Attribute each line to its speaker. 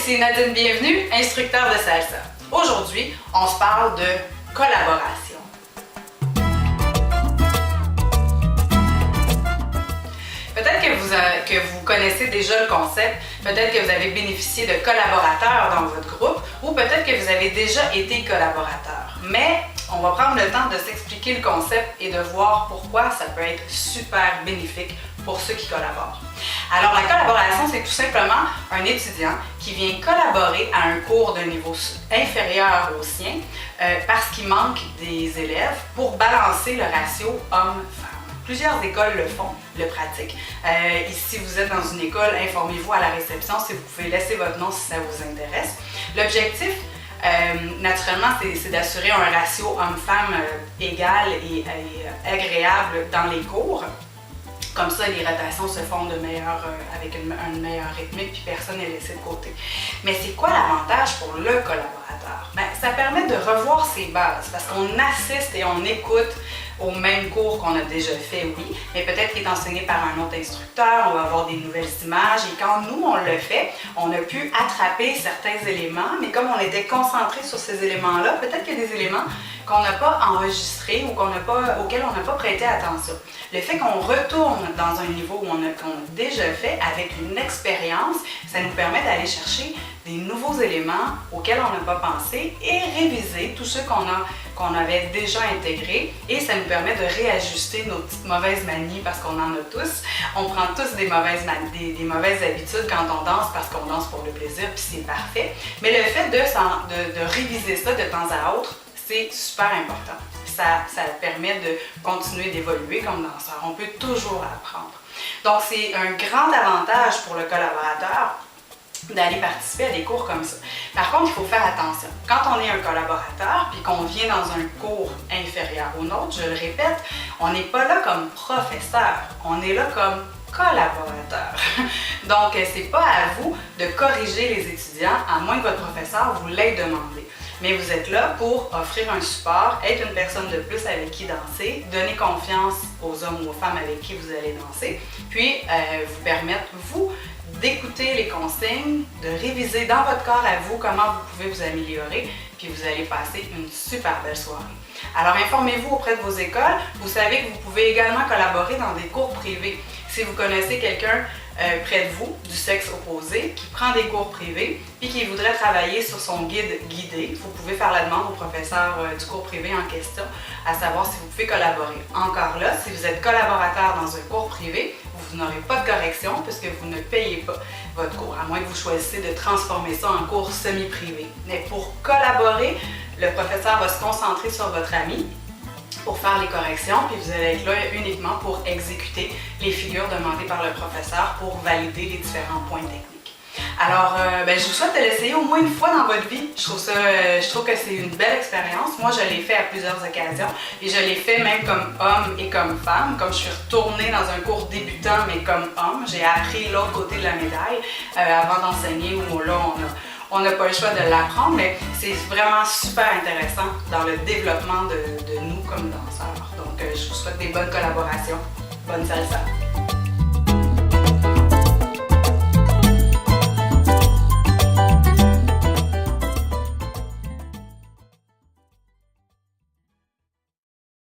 Speaker 1: ici Nadine Bienvenue, instructeur de salsa. Aujourd'hui, on se parle de collaboration. Peut-être que vous connaissez déjà le concept, peut-être que vous avez bénéficié de collaborateurs dans votre groupe ou peut-être que vous avez déjà été collaborateur. Mais on va prendre le temps de s'expliquer le concept et de voir pourquoi ça peut être super bénéfique pour ceux qui collaborent. Alors la collaboration, c'est tout simplement un étudiant qui vient collaborer à un cours d'un niveau inférieur au sien parce qu'il manque des élèves pour balancer le ratio homme-femme. Plusieurs écoles le font, le pratiquent. Ici, vous êtes dans une école, informez-vous à la réception si vous pouvez laisser votre nom si ça vous intéresse. L'objectif, naturellement, c'est d'assurer un ratio homme-femme égal et agréable dans les cours. Comme ça, les rotations se font avec une meilleure rythmique puis personne n'est laissé de côté. Mais c'est quoi l'avantage pour le collaborateur? Bien, ça permet de revoir ses bases parce qu'on assiste et on écoute au même cours qu'on a déjà fait, oui, mais peut-être qu'il est enseigné par un autre instructeur, on va avoir des nouvelles images et quand nous, on le fait, on a pu attraper certains éléments, mais comme on était concentré sur ces éléments-là, peut-être qu'il y a des éléments qu'on n'a pas enregistrés ou auxquels on n'a pas prêté attention. Le fait qu'on retourne dans un niveau qu'on a déjà fait avec une expérience, ça nous permet d'aller chercher des nouveaux éléments auxquels on n'a pas pensé et réviser tous ceux qu'on avait déjà intégrés et ça nous permet de réajuster nos petites mauvaises manies parce qu'on en a tous. On prend tous des mauvaises habitudes quand on danse parce qu'on danse pour le plaisir puis c'est parfait. Mais le fait de réviser ça de temps à autre, c'est super important. Ça permet de continuer d'évoluer comme danseur. On peut toujours apprendre. Donc, c'est un grand avantage pour le collaborateur d'aller participer à des cours comme ça. Par contre, il faut faire attention. Quand on est un collaborateur puis qu'on vient dans un cours inférieur au nôtre, je le répète, on n'est pas là comme professeur, on est là comme collaborateur. Donc, c'est pas à vous de corriger les étudiants, à moins que votre professeur vous l'ait demandé. Mais vous êtes là pour offrir un support, être une personne de plus avec qui danser, donner confiance aux hommes ou aux femmes avec qui vous allez danser, puis vous permettre, vous, d'écouter les consignes, de réviser dans votre corps à vous comment vous pouvez vous améliorer, puis vous allez passer une super belle soirée. Alors informez-vous auprès de vos écoles. Vous savez que vous pouvez également collaborer dans des cours privés. Si vous connaissez quelqu'un près de vous, du sexe opposé, qui prend des cours privés puis qui voudrait travailler sur son guide guidé, vous pouvez faire la demande au professeur du cours privé en question à savoir si vous pouvez collaborer. Encore là, si vous êtes collaborateur dans un cours privé, vous n'aurez pas de correction puisque vous ne payez pas votre cours, à moins que vous choisissez de transformer ça en cours semi-privé. Mais pour collaborer, le professeur va se concentrer sur votre ami pour faire les corrections, puis vous allez être là uniquement pour exécuter les figures demandées par le professeur pour valider les différents points techniques. Alors, je vous souhaite de l'essayer au moins une fois dans votre vie. Je trouve que c'est une belle expérience. Moi, je l'ai fait à plusieurs occasions et je l'ai fait même comme homme et comme femme. Comme je suis retournée dans un cours débutant, mais comme homme, j'ai appris l'autre côté de la médaille avant d'enseigner où là, on n'a pas le choix de l'apprendre, mais c'est vraiment super intéressant dans le développement de nous comme danseurs. Donc, je vous souhaite des bonnes collaborations. Bonne salsa!